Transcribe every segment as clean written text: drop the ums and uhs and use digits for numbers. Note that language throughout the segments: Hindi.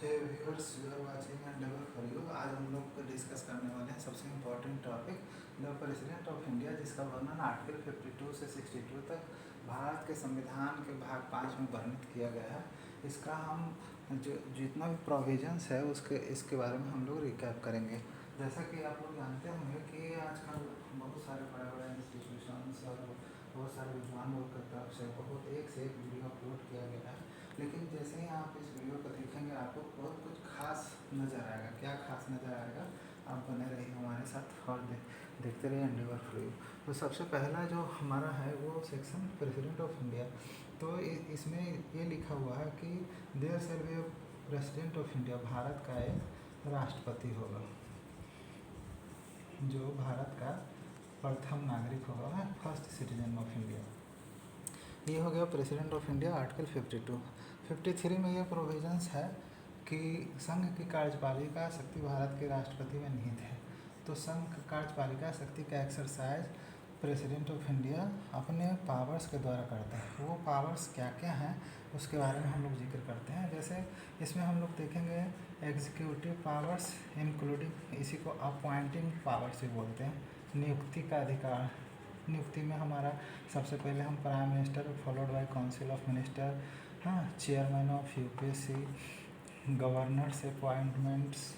Hey viewers, you are watching endeavour for you. आज हम लोग डिस्कस करने वाले हैं सबसे important topic, the president of India, जिसका वर्णन आर्टिकल 52 से 62 तक भारत के संविधान के भाग 5 में वर्णित किया गया है। इसका हम जो जितना भी प्रोविजंस है इसके बारे में हम लोग रिकैप करेंगे। जैसा कि आप लोग जानते होंगे कि आजकल बहुत सारे बड़े बड़े इंस्टीट्यूशंस और बहुत सारे विद्वान लोग की तरफ से बहुत एक से एक वीडियो अपलोड किया गया है, लेकिन जैसे ही आप इस वीडियो को देखेंगे आपको बहुत कुछ खास नज़र आएगा। क्या खास नज़र आएगा, आप बने रहिए हमारे साथ और देखते रहिए एंडेवर फॉर यू। तो सबसे पहला जो हमारा है वो सेक्शन प्रेसिडेंट ऑफ इंडिया। तो इसमें ये लिखा हुआ है कि there shall be president of India, Bharat का एक राष्ट्रपति होगा, जो भारत का प्रथम नागरिक होगा, फर्स्ट सिटीजन ऑफ इंडिया। ये हो गया प्रेसिडेंट ऑफ इंडिया आर्टिकल 52। 53 में ये प्रोविजंस है कि संघ की कार्यपालिका शक्ति भारत के राष्ट्रपति में निहित है। तो संघ कार्यपालिका शक्ति का एक्सरसाइज प्रेसिडेंट ऑफ इंडिया अपने पावर्स के द्वारा करता है। वो पावर्स क्या क्या हैं उसके बारे में हम लोग जिक्र करते हैं। जैसे इसमें हम लोग देखेंगे एग्जीक्यूटिव पावर्स इंक्लूडिंग, इसी को अपॉइंटिंग पावर्स भी बोलते हैं। नियुक्ति का अधिकार, नियुक्ति में हमारा सबसे पहले हम prime minister followed by council of minister, हाँ, चेयरमैन ऑफ यूपीएससी, गवर्नर से अपॉइंटमेंट्स,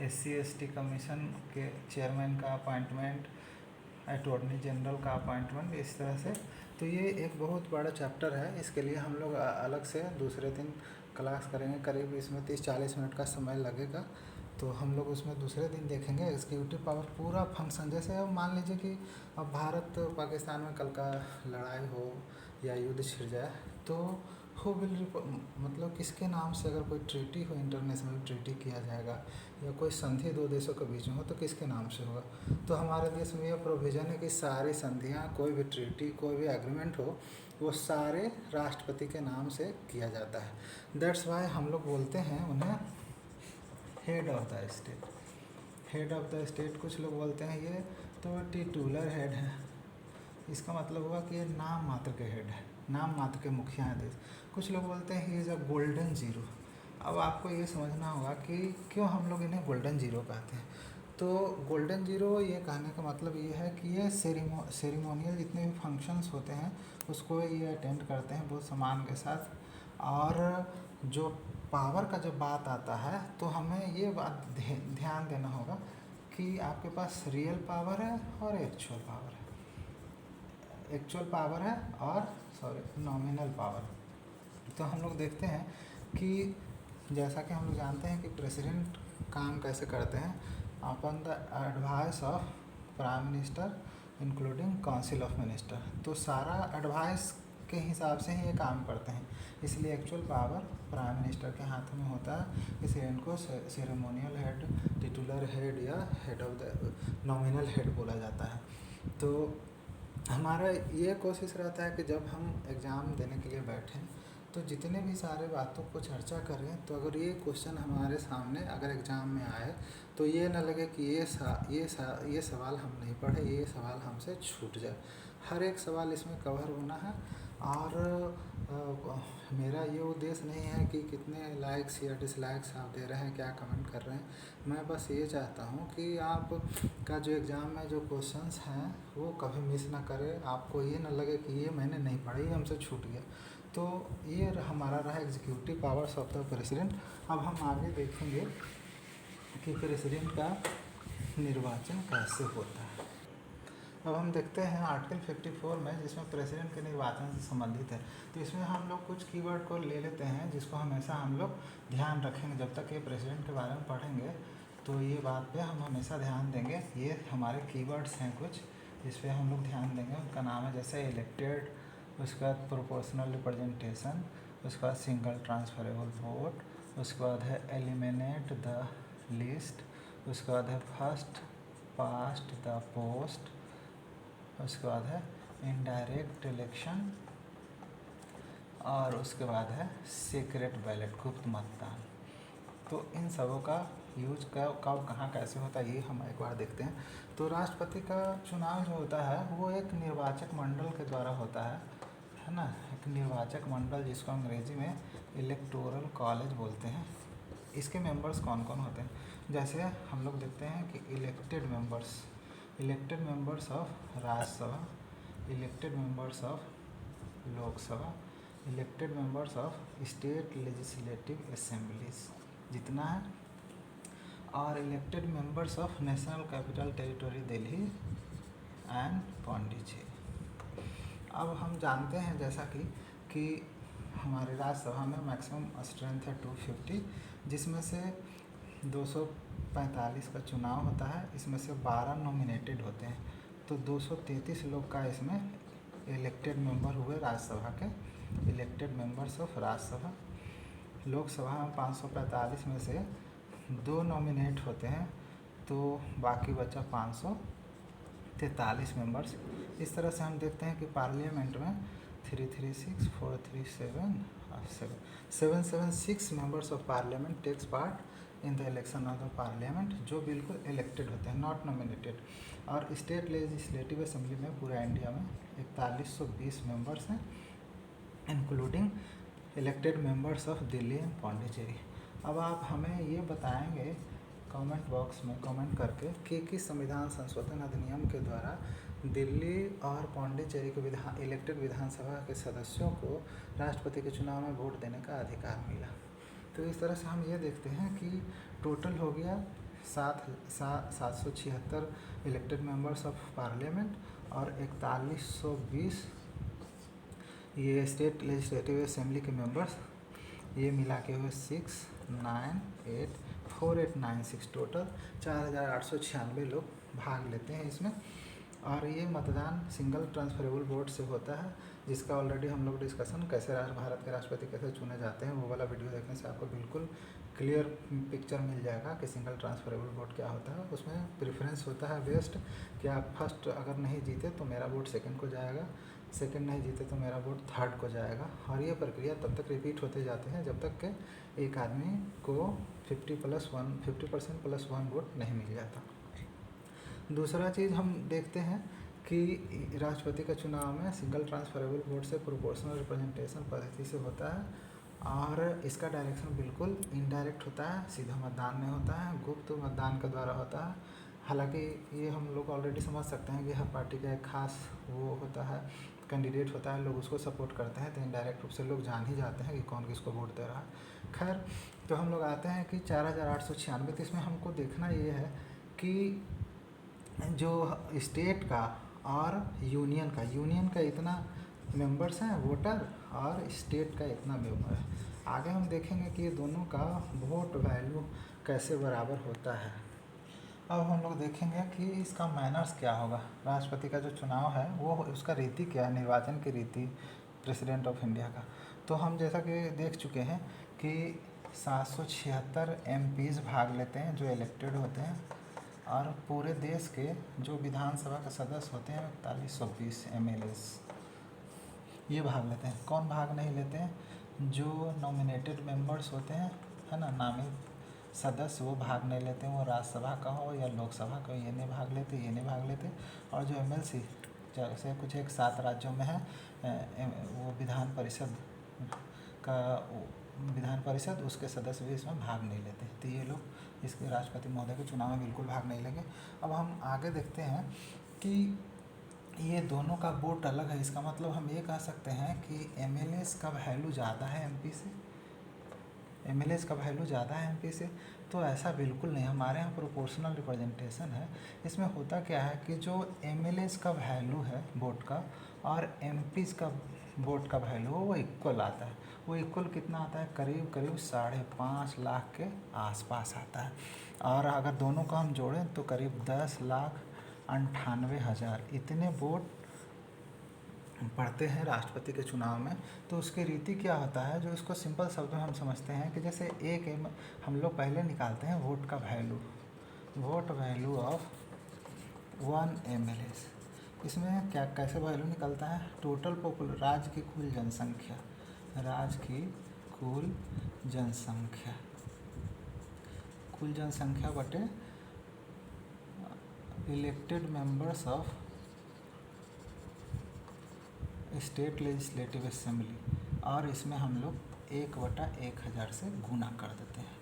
SC/ST कमीशन के चेयरमैन का अपॉइंटमेंट, अटॉर्नी जनरल का अपॉइंटमेंट, इस तरह से। तो ये एक बहुत बड़ा चैप्टर है, इसके लिए हम लोग अलग से दूसरे दिन क्लास करेंगे। करीब इसमें 30-40 मिनट का समय लगेगा, तो हम लोग उसमें दूसरे दिन देखेंगे। एग्जीक्यूटिव पावर पूरा फंक्शन, जैसे अब मान लीजिए कि अब भारत पाकिस्तान में कल का लड़ाई हो या युद्ध छिड़ जाए, तो हु विल, मतलब किसके नाम से अगर कोई ट्रीटी हो, इंटरनेशनल ट्रीटी किया जाएगा या कोई संधि दो देशों के बीच में हो, तो किसके नाम से होगा। तो हमारे देश में यह प्रोविज़न है कि सारी संधियाँ, कोई भी ट्रीटी, कोई भी एग्रीमेंट हो, वो सारे राष्ट्रपति के नाम से किया जाता है। दैट्स वाई हम लोग बोलते हैं उन्हें head of the state. Head of the state कुछ लोग बोलते हैं ये तो टिटुलर हेड है। इसका मतलब हुआ कि ये नाम मात्र के हेड है, नाम मात्र के मुखिया हैं देश। कुछ लोग बोलते हैं he is a golden zero. अब आपको ये समझना होगा कि क्यों हम लोग इन्हें गोल्डन जीरो कहते हैं। तो गोल्डन जीरो ये कहने का मतलब ये है कि ये सेरिमोनियल जितने भी फंक्शंस होते हैं उसको ये अटेंड करते हैं बहुत सम्मान के साथ। और जो पावर का जब बात आता है तो हमें ये बात ध्यान देना होगा कि आपके पास रियल पावर है और एक्चुअल पावर है। एक्चुअल पावर है और नॉमिनल पावर। तो हम लोग देखते हैं कि जैसा कि हम लोग जानते हैं कि प्रेसिडेंट काम कैसे करते हैं, upon the advice of prime minister including council of minister. तो सारा एडवाइस के हिसाब से ही ये काम करते हैं, इसलिए एक्चुअल पावर प्राइम मिनिस्टर के हाथ में होता है। इसलिए इनको सेरेमोनियल हेड, टिटुलर हेड या head of the nominal head बोला जाता है। तो हमारा ये कोशिश रहता है कि जब हम एग्ज़ाम देने के लिए बैठें तो जितने भी सारे बातों को चर्चा करें, तो अगर ये क्वेश्चन हमारे सामने अगर एग्ज़ाम में आए तो ये ना लगे कि ये सवाल हम नहीं पढ़े, ये सवाल हमसे छूट जाए। हर एक सवाल इसमें कवर होना है। और मेरा ये उद्देश्य नहीं है कि कितने लाइक्स या डिसलाइक्स आप दे रहे हैं, क्या कमेंट कर रहे हैं। मैं बस ये चाहता हूँ कि आप का जो एग्ज़ाम में जो क्वेश्चंस हैं वो कभी मिस ना करें, आपको ये ना लगे कि ये मैंने नहीं पढ़ा, ये हमसे छूट गया। तो ये हमारा रहा executive powers of the president. अब हम आगे देखेंगे कि प्रेसिडेंट का निर्वाचन कैसे होता है। अब हम देखते हैं आर्टिकल 54 में, जिसमें प्रेसिडेंट के निर्वाचन से संबंधित है। तो इसमें हम लोग कुछ कीवर्ड को ले लेते हैं जिसको हमेशा हम लोग ध्यान रखेंगे। जब तक ये प्रेसिडेंट के बारे में पढ़ेंगे तो ये बात पे हम हमेशा ध्यान देंगे। ये हमारे कीवर्ड्स हैं कुछ, इस पर हम लोग ध्यान देंगे। उनका नाम है जैसे इलेक्टेड, उसके बाद प्रोपोर्शनल रिप्रेजेंटेशन, उसके बाद सिंगल ट्रांसफरेबल वोट, उसके बाद है एलिमिनेट द लिस्ट, उसके बाद है फर्स्ट पास्ट द पोस्ट, उसके बाद है इनडायरेक्ट इलेक्शन, और उसके बाद है सीक्रेट बैलेट, गुप्त मतदान। तो इन सबों का यूज कब कहाँ कैसे होता है ये हम एक बार देखते हैं। तो राष्ट्रपति का चुनाव जो होता है वो एक निर्वाचक मंडल के द्वारा होता है, है ना, एक निर्वाचक मंडल जिसको अंग्रेजी में इलेक्टोरल कॉलेज बोलते हैं, इसके मेंबर्स कौन कौन होते हैं? जैसे हम लोग देखते हैं कि elected members of Rajya Sabha, elected members of Lok Sabha, elected members of state legislative assemblies जितना है, और elected members of national capital territory Delhi and Pondicherry. अब हम जानते हैं जैसा कि हमारे राज्यसभा में मैक्सिमम स्ट्रेंथ है 250, जिसमें से 245 का चुनाव होता है, इसमें से 12 नॉमिनेटेड होते हैं, तो 233 लोग का इसमें इलेक्टेड मेंबर हुए राज्यसभा के, elected members of Rajya Sabha. Lok Sabha में 545 में से 2 नॉमिनेट होते हैं, तो बाकी बचा 543 मेंबर्स। इस तरह से हम देखते हैं कि पार्लियामेंट में 336, 437 और 776 members of parliament takes part in the election of the parliament, जो बिल्कुल इलेक्टेड होते हैं, नॉट नॉमिनेटेड। और स्टेट लेजिस्लेटिव असेंबली में पूरा इंडिया में 4120 मेंबर्स हैं, including elected members of Delhi and Pondicherry. अब आप हमें ये बताएंगे कमेंट बॉक्स में कमेंट करके कि किस संविधान संशोधन अधिनियम के द्वारा दिल्ली और पौंडीचेरी के इलेक्टेड विधानसभा के सदस्यों को राष्ट्रपति के चुनाव में वोट देने का अधिकार मिला। तो इस तरह से हम ये देखते हैं कि टोटल हो गया 776 इलेक्टेड मेंबर्स ऑफ पार्लियामेंट और 4120 ये स्टेट लेजिस्लेटिव असेंबली के मेंबर्स, ये मिला के हुए 6984896 टोटल 4896 लोग भाग लेते हैं इसमें। और ये मतदान सिंगल ट्रांसफरेबल वोट से होता है, जिसका ऑलरेडी हम लोग डिस्कशन कैसे भारत के राष्ट्रपति कैसे चुने जाते हैं, वो वाला वीडियो देखने से आपको बिल्कुल क्लियर पिक्चर मिल जाएगा कि सिंगल ट्रांसफरेबल वोट क्या होता है। उसमें प्रेफरेंस होता है बेस्ट कि आप फर्स्ट अगर नहीं जीते तो मेरा वोट सेकंड को जाएगा, सेकंड नहीं जीते तो मेरा वोट थर्ड को जाएगा, और ये प्रक्रिया तब तक रिपीट होते जाते हैं जब तक कि एक आदमी को 50% प्लस 1 वोट नहीं मिल जाता। दूसरा चीज़ हम देखते हैं कि राष्ट्रपति का चुनाव में सिंगल ट्रांसफरेबल वोट से प्रोपोर्शनल रिप्रेजेंटेशन पद्धति से होता है, और इसका डायरेक्शन बिल्कुल इनडायरेक्ट होता है, सीधा मतदान नहीं होता है, गुप्त मतदान के द्वारा होता है। हालांकि ये हम लोग ऑलरेडी समझ सकते हैं कि हर पार्टी का एक खास वो होता है, कैंडिडेट होता है, लोग उसको सपोर्ट करते हैं, तो इनडायरेक्ट रूप से लोग जान ही जाते हैं कि कौन किसको वोट दे रहा है। खैर, तो हम लोग आते हैं कि 4896, तो इसमें हमको देखना ये है कि जो स्टेट का और यूनियन का इतना मेंबर्स हैं वोटर, और स्टेट का इतना मेंबर है। आगे हम देखेंगे कि ये दोनों का वोट वैल्यू कैसे बराबर होता है। अब हम लोग देखेंगे कि इसका मैनर्स क्या होगा, राष्ट्रपति का जो चुनाव है वो उसका रीति क्या है, निर्वाचन की रीति प्रेसिडेंट ऑफ इंडिया का। तो हम जैसा कि देख चुके हैं कि 776 MPs भाग लेते हैं जो इलेक्टेड होते हैं, और पूरे देश के जो विधानसभा के सदस्य होते हैं 4120 MLAs ये भाग लेते हैं। कौन भाग नहीं लेते हैं? जो नॉमिनेटेड मेंबर्स होते हैं, है ना, नामित सदस्य, वो भाग नहीं लेते हैं, वो राज्यसभा का हो या लोकसभा का, ये नहीं भाग लेते। और जो MLC जैसे कुछ एक 7 राज्यों में है, वो विधान परिषद उसके सदस्य भी इसमें भाग नहीं लेते, तो ये लोग इसके राष्ट्रपति महोदय के चुनाव में बिल्कुल भाग नहीं लेंगे। अब हम आगे देखते हैं कि ये दोनों का वोट अलग है, इसका मतलब हम ये कह सकते हैं कि MLAs का वैल्यू ज़्यादा है MP से, MLAs का वैल्यू ज़्यादा है MP से। तो ऐसा बिल्कुल नहीं, हमारे यहाँ प्रोपोर्शनल रिप्रेजेंटेशन है। इसमें होता क्या है कि जो MLAs का वैल्यू है वोट का और MPs का वोट का वैल्यू वो इक्वल आता है। वो इक्वल कितना आता है? करीब 5.5 लाख के आसपास आता है, और अगर दोनों का हम जोड़ें तो करीब 10,98,000 इतने वोट पड़ते हैं राष्ट्रपति के चुनाव में। तो उसकी रीति क्या होता है, जो इसको सिंपल शब्द में हम समझते हैं कि जैसे हम लोग पहले निकालते हैं वोट का value, vote value of 1 MLA। इसमें क्या कैसे वैल्यू निकलता है? टोटल राज्य की कुल जनसंख्या बटे elected members of state legislative assembly, और इसमें हम लोग 1/1000 से गुना कर देते हैं।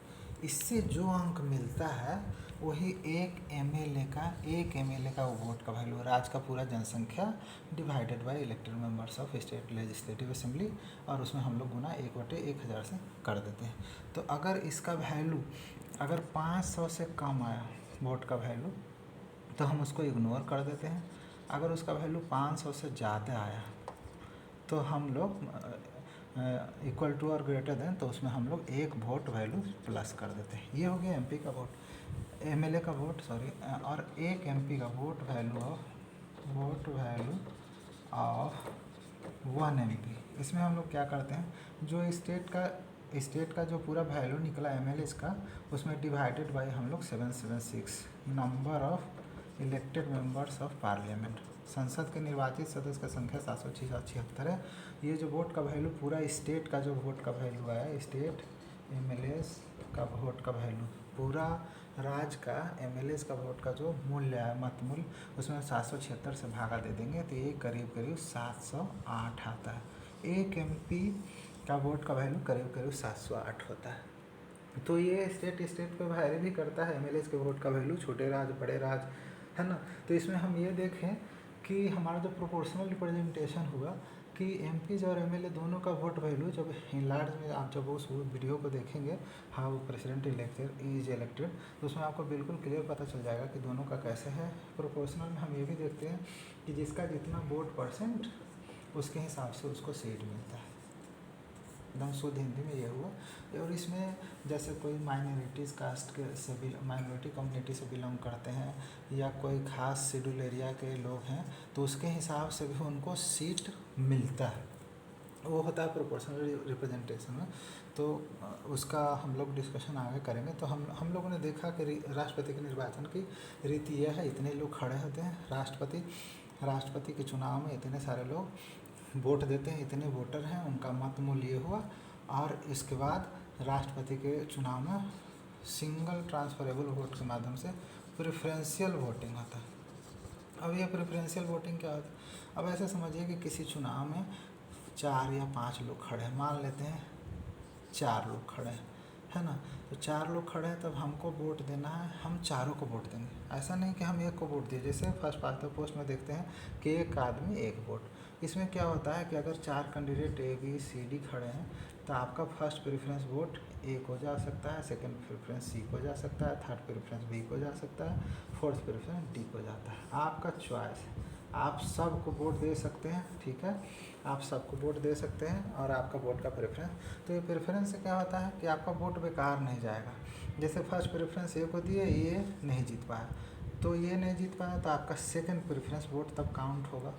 इससे जो अंक मिलता है वही एक एमएलए का वो वोट का वैल्यू, राज्य का पूरा जनसंख्या divided by elected members of state legislative assembly, और उसमें हम लोग गुना 1/1000 से कर देते हैं। तो अगर इसका वैल्यू अगर 500 से कम आया वोट का वैल्यू तो हम उसको इग्नोर कर देते हैं। अगर उसका वैल्यू 500 से ज़्यादा आया तो हम लोग इक्वल टू और ग्रेटर देन, तो उसमें हम लोग एक वोट वैल्यू प्लस कर देते हैं। ये हो गया एमपी का वोट, एमएलए का वोट सॉरी, और एक एमपी का वोट वैल्यू ऑफ 1 एमपी। इसमें हम लोग क्या करते हैं, जो स्टेट का जो पूरा वैल्यू निकला एमएलए का, उसमें डिवाइडेड बाय हम लोग 776 number of elected members of parliament, संसद के निर्वाचित सदस्य का संख्या 776 है। ये जो वोट का वैल्यू पूरा स्टेट का जो वोट का वैल्यू आया, स्टेट एमएलए का वोट का वैल्यू, पूरा राज्य का एमएलए का वोट का जो मूल्य है, मत मूल्य, उसमें 776 से भागा दे देंगे तो ये करीब करीब 708 आता है। एक एमपी का वोट का वैल्यू करीब करीब 708 होता है। तो ये स्टेट पे वैरी भी करता है एमएलए के वोट का वैल्यू, छोटे राज्य बड़े राज्य, है ना। तो इसमें हम ये देखें कि हमारा जो प्रोपोर्शनल रिप्रेजेंटेशन हुआ कि एमपीज और एमएलए दोनों का वोट वैल्यू जब लार्ज में, आप जब उस वीडियो को देखेंगे हाउ प्रेसिडेंट इज इलेक्टेड, तो उसमें आपको बिल्कुल क्लियर पता चल जाएगा कि दोनों का कैसे है। प्रोपोर्शनल में हम ये भी देखते हैं कि जिसका जितना वोट परसेंट उसके हिसाब से उसको सीट मिलता है। एकदम शुद्ध हिंदी में ये हुआ। और इसमें जैसे कोई माइनॉरिटीज़ कास्ट के से भी, माइनॉरिटी कम्युनिटी से बिलोंग करते हैं या कोई ख़ास शेड्यूल एरिया के लोग हैं, तो उसके हिसाब से भी उनको सीट मिलता है। वो होता है प्रोपोर्शनल रिप्रेजेंटेशन में। तो उसका हम लोग डिस्कशन आगे करेंगे। तो हम लोगों ने देखा कि राष्ट्रपति के निर्वाचन की रीति यह है, इतने लोग खड़े होते हैं, राष्ट्रपति के चुनाव में इतने सारे लोग वोट देते हैं, इतने वोटर हैं, उनका मत मूल्य ये हुआ, और इसके बाद राष्ट्रपति के चुनाव में सिंगल ट्रांसफरेबल वोट के माध्यम से प्रेफरेंशियल वोटिंग होता है। अब ये प्रेफरेंशियल वोटिंग क्या होता है, अब ऐसे समझिए कि किसी चुनाव में 4 या 5 लोग खड़े हैं, मान लेते हैं 4 लोग खड़े हैं, है ना। तो 4 लोग खड़े हैं, तब हमको वोट देना है, हम चारों को वोट देंगे। ऐसा नहीं कि हम एक को वोट दिए, जैसे फर्स्ट पास्ट पोस्ट में देखते हैं कि एक आदमी एक वोट। इसमें क्या होता है कि अगर 4 candidate A B C D खड़े हैं तो आपका फर्स्ट प्रेफरेंस वोट ए को जा सकता है, सेकंड प्रेफरेंस सी को जा सकता है, थर्ड प्रेफरेंस बी को जा सकता है, फोर्थ प्रेफरेंस डी को जाता है। आपका चॉइस है, आप सबको वोट दे सकते हैं, ठीक है, आप सबको वोट दे सकते हैं, और आपका वोट का प्रेफरेंस। तो ये प्रेफरेंस से क्या होता है कि आपका वोट बेकार नहीं जाएगा। जैसे फर्स्ट प्रेफरेंस ए को दिए, ये नहीं जीत पाया, तो ये नहीं जीत पाया तो आपका सेकंड प्रेफरेंस वोट तब काउंट होगा,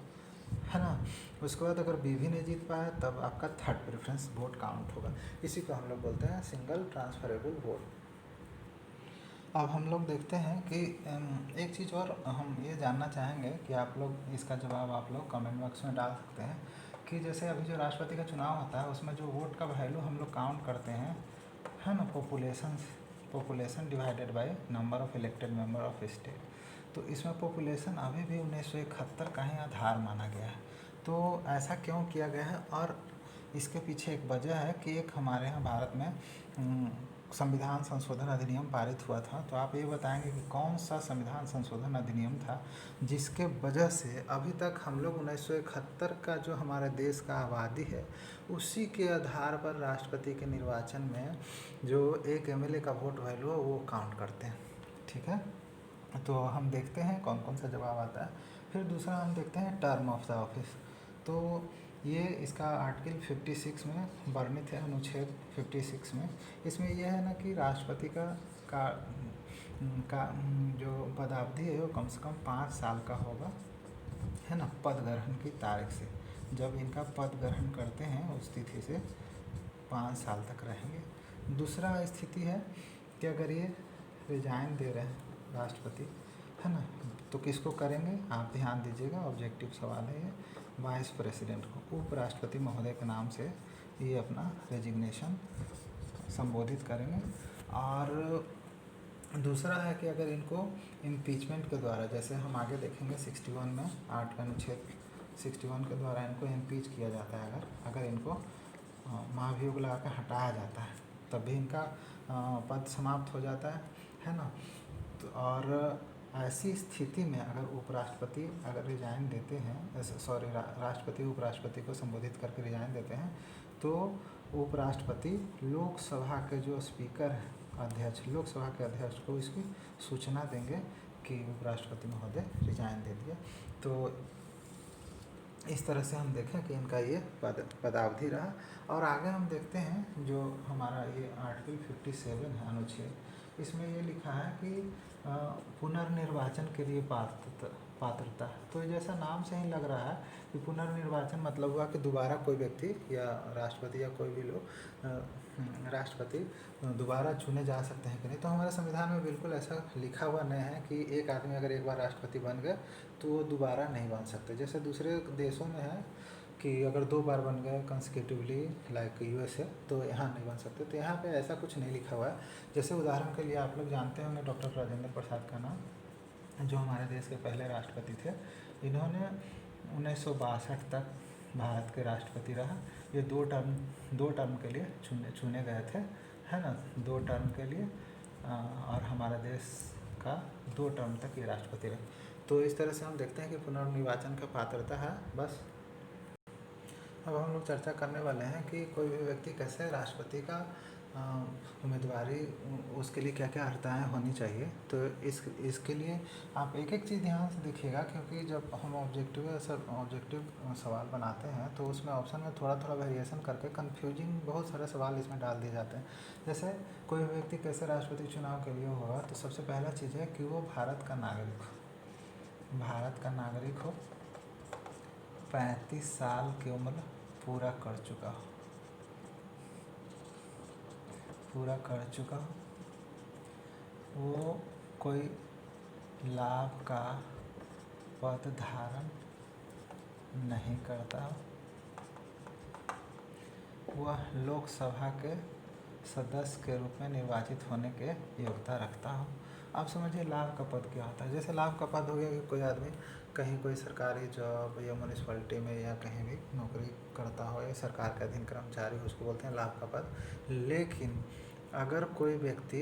है ना। उसके बाद अगर बी भी नहीं जीत पाया तब आपका थर्ड प्रेफरेंस वोट काउंट होगा। इसी को हम लोग बोलते हैं सिंगल ट्रांसफरेबल वोट। अब हम लोग देखते हैं कि एक चीज़ और हम ये जानना चाहेंगे कि आप लोग इसका जवाब आप लोग कमेंट बॉक्स में डाल सकते हैं कि जैसे अभी जो राष्ट्रपति का चुनाव होता है उसमें जो वोट का वैल्यू हम लोग काउंट करते हैं, है ना, population divided by number of elected member of state. तो इसमें पॉपुलेशन अभी भी 1971 का ही आधार माना गया है। तो ऐसा क्यों किया गया है, और इसके पीछे एक वजह है कि एक हमारे यहाँ भारत में संविधान संशोधन अधिनियम पारित हुआ था। तो आप ये बताएंगे कि कौन सा संविधान संशोधन अधिनियम था जिसके वजह से अभी तक हम लोग 1971 का जो हमारे देश का आबादी है उसी के आधार पर राष्ट्रपति के निर्वाचन में जो एक एमएलए का वोट वैल्यू है वो काउंट करते हैं, ठीक है। तो हम देखते हैं कौन कौन सा जवाब आता है। फिर दूसरा हम देखते हैं टर्म ऑफ द ऑफिस। तो ये इसका आर्टिकल 56 में वर्णित है, अनुच्छेद 56 में। इसमें यह है ना कि राष्ट्रपति का जो पदावधि है वो कम से कम 5 साल का होगा, है ना, पद ग्रहण की तारीख से। जब इनका पद ग्रहण करते हैं उस तिथि से 5 साल तक रहेंगे। दूसरा स्थिति है कि अगर ये रिजाइन दे रहे हैं राष्ट्रपति, है ना, तो किसको करेंगे, आप ध्यान दीजिएगा, ऑब्जेक्टिव सवाल है ये। वाइस प्रेसिडेंट को, उपराष्ट्रपति महोदय के नाम से ये अपना रेजिग्नेशन संबोधित करेंगे। और दूसरा है कि अगर इनको इम्पीचमेंट के द्वारा, जैसे हम आगे देखेंगे 61 में 8 का अनुच्छेद 61 के द्वारा इनको इम्पीच किया जाता है। अगर इनको महाभियोग लगा के हटाया जाता है तब भी इनका पद समाप्त हो जाता है ना। तो और ऐसी स्थिति में अगर उपराष्ट्रपति अगर रिजाइन देते हैं, राष्ट्रपति उपराष्ट्रपति को संबोधित करके रिजाइन देते हैं, तो उपराष्ट्रपति लोकसभा के जो स्पीकर हैं, अध्यक्ष, लोकसभा के अध्यक्ष को इसकी सूचना देंगे कि उपराष्ट्रपति महोदय रिजाइन दे दिया। तो इस तरह से हम देखें कि इनका ये पदावधि रहा। और आगे हम देखते हैं जो हमारा ये आर्टिकल 57 है अनुच्छेद, इसमें ये लिखा है कि पुनर्निर्वाचन के लिए पात्रता। तो जैसा नाम से ही लग रहा है कि पुनर्निर्वाचन मतलब हुआ कि दोबारा कोई व्यक्ति या राष्ट्रपति या कोई भी लोग राष्ट्रपति दोबारा चुने जा सकते हैं कि नहीं। तो हमारे संविधान में बिल्कुल ऐसा लिखा हुआ नहीं है कि एक आदमी अगर एक बार राष्ट्रपति बन गए तो वो दोबारा नहीं बन सकते। जैसे दूसरे देशों में है कि अगर 2 बार बन गए कंसेक्यूटिवली, लाइक यूएसए, तो यहाँ नहीं बन सकते। तो यहाँ पे ऐसा कुछ नहीं लिखा हुआ है। जैसे उदाहरण के लिए आप लोग जानते होंगे डॉक्टर राजेंद्र प्रसाद का नाम, जो हमारे देश के पहले राष्ट्रपति थे। इन्होंने 1962 तक भारत के राष्ट्रपति रहा। ये 2 टर्म के लिए चुने गए थे, है ना, 2 टर्म के लिए, और हमारा देश का 2 टर्म तक ये राष्ट्रपति रहे। तो इस तरह से हम देखते हैं कि पुनर्निर्वाचन का पात्रता है। बस अब हम लोग चर्चा करने वाले हैं कि कोई भी व्यक्ति कैसे राष्ट्रपति का उम्मीदवारी, उसके लिए क्या क्या अर्हताएँ होनी चाहिए। तो इसके लिए आप एक एक चीज़ ध्यान से देखिएगा, क्योंकि जब हम ऑब्जेक्टिव सवाल बनाते हैं तो उसमें ऑप्शन में थोड़ा थोड़ा वेरिएशन करके कंफ्यूजिंग बहुत सारे सवाल इसमें डाल दिए जाते हैं। जैसे कोई व्यक्ति कैसे राष्ट्रपति चुनाव के लिए होगा, तो सबसे पहला चीज़ है कि वो भारत का नागरिक हो, 35 साल की उम्र पूरा कर चुका हो, वो कोई लाभ का पद धारण नहीं करता हो, वह लोकसभा के सदस्य के रूप में निर्वाचित होने के योग्यता रखता हो। आप समझिए लाभ का पद क्या होता है। जैसे लाभ का पद हो गया कि कोई आदमी कहीं कोई सरकारी जॉब या म्यूनिसिपैलिटी में या कहीं भी नौकरी करता हो या सरकार के अधीन कर्मचारी, उसको बोलते हैं लाभ का पद। लेकिन अगर कोई व्यक्ति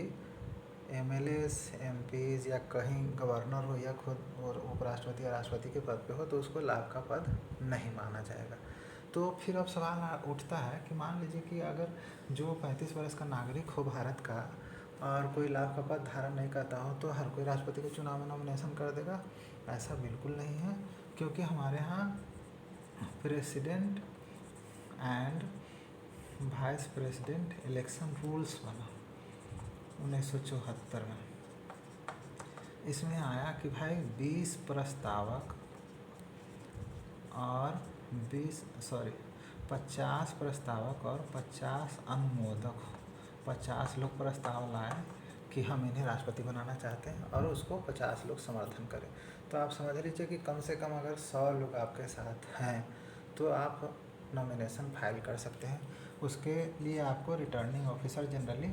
एमएलएस, एमपीज या कहीं गवर्नर हो या खुद और उपराष्ट्रपति या राष्ट्रपति के पद पे हो, तो उसको लाभ का पद नहीं माना जाएगा। तो फिर अब सवाल उठता है कि मान लीजिए कि अगर जो 35 वर्ष का नागरिक हो भारत का और कोई लाभ का पद धारण नहीं करता हो, तो हर कोई राष्ट्रपति के चुनाव में नॉमिनेशन कर देगा। ऐसा बिल्कुल नहीं है, क्योंकि हमारे यहाँ president and vice president election rules बना 1974 में। इसमें आया कि भाई 20 प्रस्तावक और 50 प्रस्तावक और 50 अनुमोदक, 50 लोग प्रस्ताव लाए कि हम इन्हें राष्ट्रपति बनाना चाहते हैं और उसको 50 लोग समर्थन करें। तो आप समझ लीजिए कि कम से कम अगर 100 लोग आपके साथ हैं तो आप नॉमिनेशन फाइल कर सकते हैं। उसके लिए आपको returning officer generally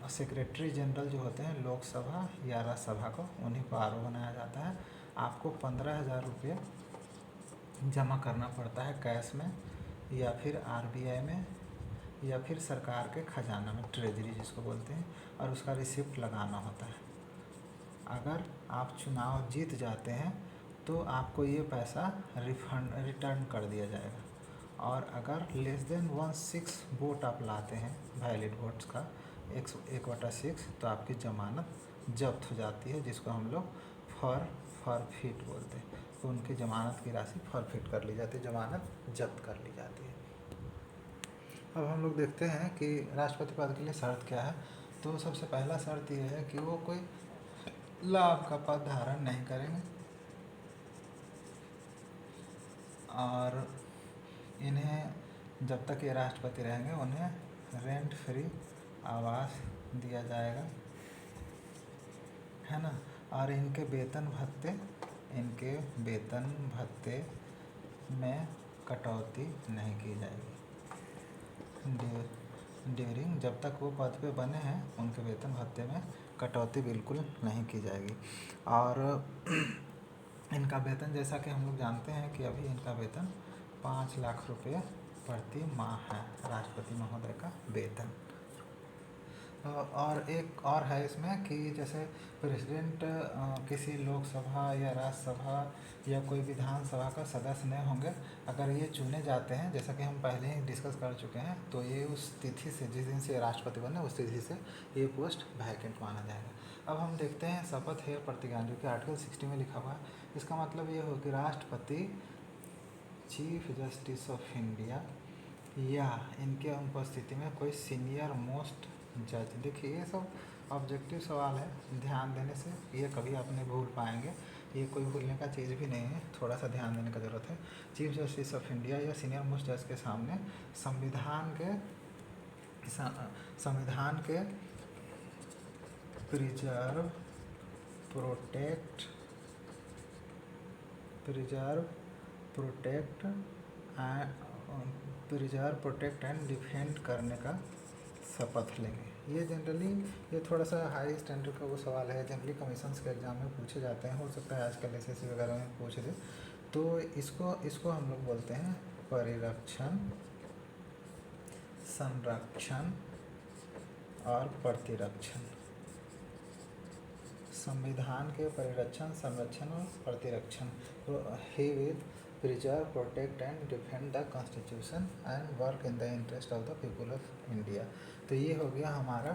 secretary general जो होते हैं लोकसभा या राज्यसभा को, उन्हीं को आरओ बनाया जाता है। आपको 15,000 रुपये जमा करना पड़ता है कैश में, या फिर आरबीआई में, या फिर सरकार के खजाना में, ट्रेजरी जिसको बोलते हैं, और उसका रिसिप्ट लगाना होता है। अगर आप चुनाव जीत जाते हैं तो आपको ये पैसा रिटर्न कर दिया जाएगा। और अगर लेस देन 1/6 वोट आप लाते हैं, वैलिड वोट्स का 1/6, तो आपकी ज़मानत जब्त हो जाती है, जिसको हम लोग फॉरफिट बोलते हैं। तो उनकी ज़मानत की राशि फॉरफिट कर ली जाती है, ज़मानत जब्त कर ली जाती है। अब हम लोग देखते हैं कि राष्ट्रपति पद के लिए शर्त क्या है। तो सबसे पहला शर्त ये है कि वो कोई लाभ का पद धारण नहीं करेंगे और इन्हें जब तक ये राष्ट्रपति रहेंगे उन्हें रेंट फ्री आवास दिया जाएगा, है ना। और इनके वेतन भत्ते में कटौती नहीं की जाएगी। ड्यूरिंग, जब तक वो पद पे बने हैं उनके वेतन भत्ते में कटौती बिल्कुल नहीं की जाएगी। और इनका वेतन, जैसा कि हम लोग जानते हैं कि अभी इनका वेतन 5 लाख रुपये प्रति माह है, राष्ट्रपति महोदय का वेतन। और एक और है इसमें कि जैसे प्रेसिडेंट किसी लोकसभा या राज्यसभा या कोई विधानसभा का सदस्य नहीं होंगे, अगर ये चुने जाते हैं, जैसा कि हम पहले ही डिस्कस कर चुके हैं, तो ये उस तिथि से, जिस दिन से राष्ट्रपति बने उस तिथि से ये पोस्ट वैकेंट माना जाएगा। अब हम देखते हैं शपथ एवं प्रतिज्ञा, जो कि आर्टिकल 60 में लिखा हुआ है। इसका मतलब ये हो कि राष्ट्रपति, चीफ जस्टिस ऑफ इंडिया या इनके उपस्थिति में कोई सीनियर मोस्ट जज। देखिए ये सब ऑब्जेक्टिव सवाल है, ध्यान देने से ये कभी आप नहीं भूल पाएंगे, ये कोई भूलने का चीज़ भी नहीं है, थोड़ा सा ध्यान देने का ज़रूरत है। चीफ जस्टिस ऑफ इंडिया या सीनियर मोस्ट जज के सामने संविधान के प्रिजर्व, प्रोटेक्ट एंड डिफेंड करने का शपथ लेंगे। ये जनरली, ये थोड़ा सा हाई स्टैंडर्ड का वो सवाल है, जनरली कमीशंस के एग्ज़ाम में पूछे जाते हैं, हो सकता है आजकल एसएससी वगैरह में पूछ दे। तो इसको हम लोग बोलते हैं परिरक्षण, संरक्षण और प्रतिरक्षण। संविधान के परिरक्षण, संरक्षण और प्रतिरक्षण। He will preserve, protect and defend the constitution and work in the interest of the people of India. तो ये हो गया हमारा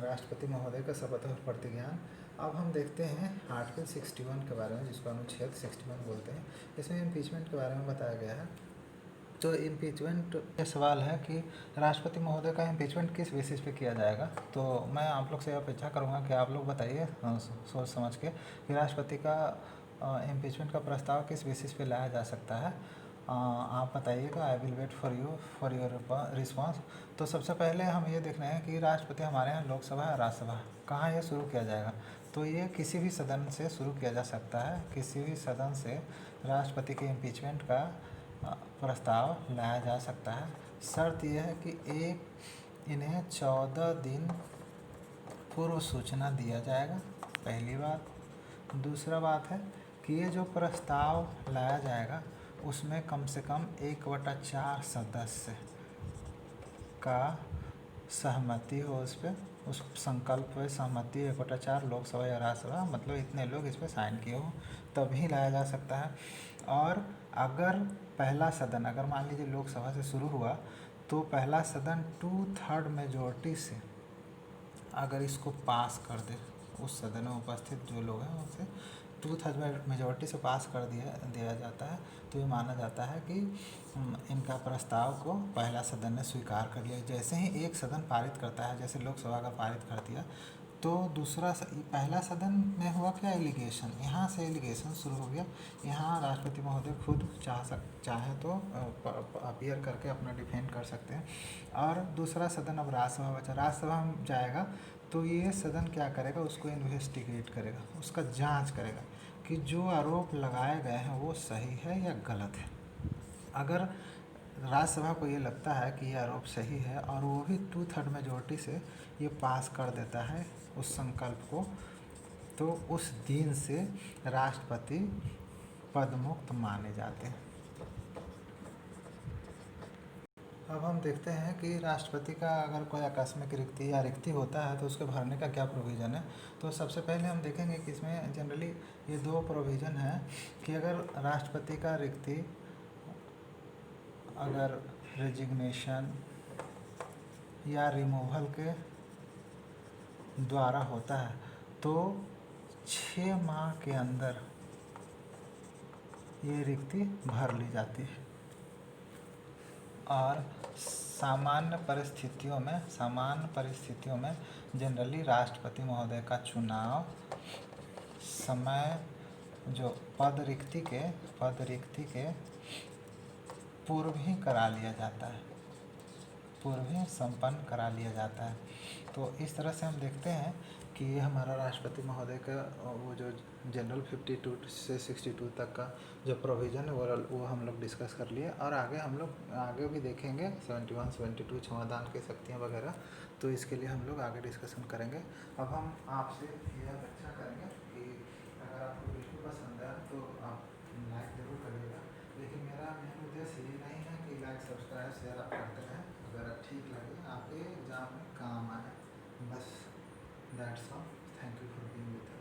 राष्ट्रपति महोदय का शपथ और प्रतिज्ञान। अब हम देखते हैं आर्टिकल 61 के बारे में, जिसको अनुच्छेद 61 बोलते हैं। इसमें इम्पीचमेंट के बारे में बताया गया है। तो इम्पीचमेंट ये सवाल है कि राष्ट्रपति महोदय का इम्पीचमेंट किस बेसिस पे किया जाएगा। तो मैं आप लोग से अपेक्षा करूंगा कि आप लोग बताइए सोच समझ के कि राष्ट्रपति का इम्पीचमेंट का प्रस्ताव किस बेसिस पे लाया जा सकता है। आप बताइएगा, I will wait for your response. तो सबसे पहले हम ये देख रहे हैं कि राष्ट्रपति हमारे यहाँ लोकसभा या राज्यसभा, कहाँ ये शुरू किया जाएगा। तो ये किसी भी सदन से शुरू किया जा सकता है, किसी भी सदन से राष्ट्रपति के इम्पीचमेंट का प्रस्ताव लाया जा सकता है। शर्त यह है कि इन्हें 14 दिन पूर्व सूचना दिया जाएगा, पहली बात। दूसरा बात है कि ये जो प्रस्ताव लाया जाएगा उसमें कम से कम 1/4 सदस्य का सहमति हो, उस पर, उस संकल्प पे सहमति 1/4 लोकसभा या राज्यसभा, मतलब इतने लोग इस पर साइन किए हों तभी लाया जा सकता है। और अगर पहला सदन, अगर मान लीजिए लोकसभा से शुरू हुआ, तो पहला सदन 2/3 मेजॉरिटी से अगर इसको पास कर दे, उस सदन में उपस्थित जो लोग हैं उनसे 2/3 मेजॉरिटी से पास कर दिया जाता है, तो ये माना जाता है कि इनका प्रस्ताव को पहला सदन ने स्वीकार कर लिया। जैसे ही एक सदन पारित करता है, जैसे लोकसभा का पारित कर दिया, तो पहला सदन में हुआ क्या, एलिगेशन, यहाँ से एलिगेशन शुरू हो गया। यहाँ राष्ट्रपति महोदय खुद चाहे तो अपीयर करके अपना डिफेंड कर सकते हैं। और दूसरा सदन अब राज्यसभा बचा, राज्यसभा में जाएगा तो ये सदन क्या करेगा, उसको इन्वेस्टिगेट करेगा, उसका जांच करेगा कि जो आरोप लगाए गए हैं वो सही है या गलत है। अगर राज्यसभा को ये लगता है कि ये आरोप सही है और वो भी 2/3 मेजॉरिटी से ये पास कर देता है उस संकल्प को, तो उस दिन से राष्ट्रपति पदमुक्त माने जाते हैं। अब हम देखते हैं कि राष्ट्रपति का अगर कोई आकस्मिक रिक्ति होता है तो उसके भरने का क्या प्रोविज़न है। तो सबसे पहले हम देखेंगे कि इसमें जनरली ये 2 प्रोविज़न है कि अगर राष्ट्रपति का रिक्ति अगर रेजिग्नेशन या रिमूवल के द्वारा होता है तो 6 माह के अंदर ये रिक्ति भर ली जाती है। और सामान्य परिस्थितियों में जनरली राष्ट्रपति महोदय का चुनाव समय जो पद रिक्ति के पूर्व ही करा लिया जाता है, पूर्व ही संपन्न करा लिया जाता है। तो इस तरह से हम देखते हैं कि ये हमारा राष्ट्रपति महोदय का वो जो जनरल 52 से 62 तक का जो प्रोविज़न है वो हम लोग डिस्कस कर लिए। और हम लोग आगे भी देखेंगे 71, 72 क्षमादान की शक्तियाँ वगैरह, तो इसके लिए हम लोग आगे डिस्कसन करेंगे। अब हम आपसे यह अपेक्षा करेंगे कि अगर आपको वीडियो पसंद है तो आप लाइक ज़रूर करिएगा, लेकिन मेरा मेन उद्देश्य ये नहीं है कि लाइक सब्सक्राइब शेयर आप करते रहें, अगर ठीक लगे आपके एग्जाम में काम आए, बस that's all. Thank you for being with us.